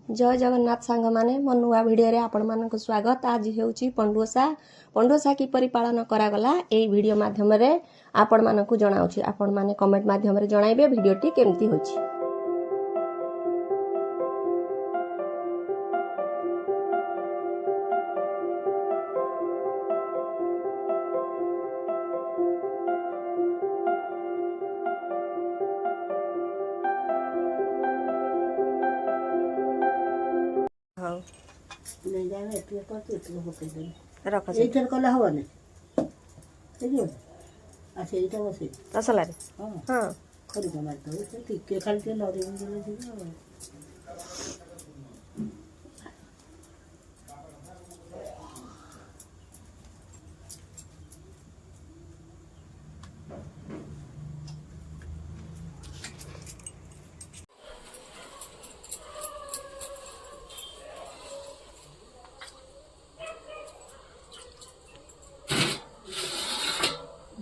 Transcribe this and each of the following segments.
जय जगन्नाथ सांग माने मो नुआ भिडियो रे आपण मानक स्वागत। आज हेउची पंडुओसा किपरि पालन करागला एई भिडियो माध्यम रे आपण मानक जणाउची। आपण माने कमेंट माध्यम रे जणाइबे भिडियोटी केमती होची। हाँ नहीं जाने तू तो तू होते दे रख এই চল কলা হবে না ঠিক আছে আচ্ছা এইটা বসে तसला रे হ্যাঁ हाँ খড়ি কমাই তো ঠিক কে খালি তে নরে গেলে দিও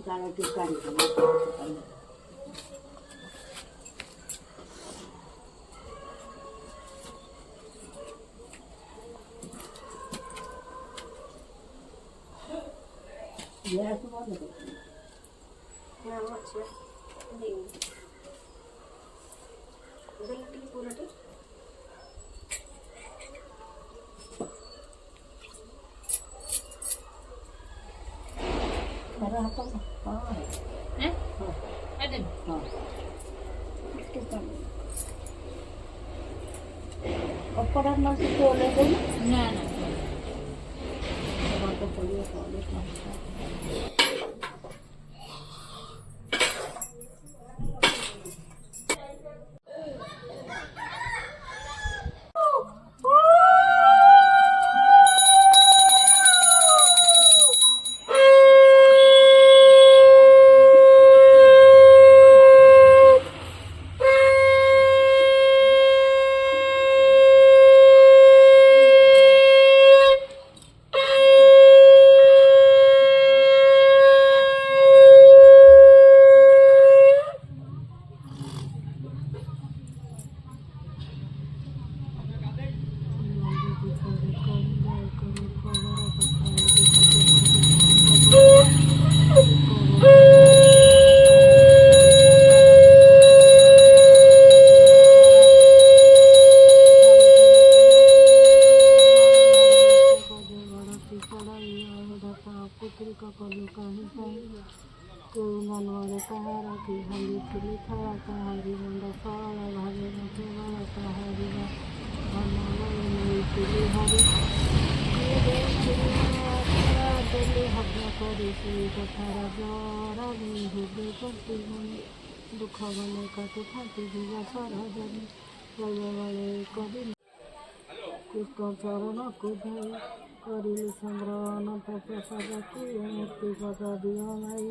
জানো কি কারি গ্যাস বন্ধ কর ना अच्छा नहीं उधर पूरा ठीक para apa Ada. Operan masih boleh kan? Nah, nah. Kalau boleh boleh. मनोरे कहारा की हली तुली खाया कहारी मंदा सारा भागे मते वाला कहारी बनवाई नहीं तुली हरी ये दिल्ली हब्बा करी सी कथारा जोरा नहीं हुबे करती मने दुख बने का तो खाती दिया सारा जन गले वाले कभी कृष्ण चरण को धई करिल चंद्र अनंत प्रसाद को मुक्ति पद दिया माई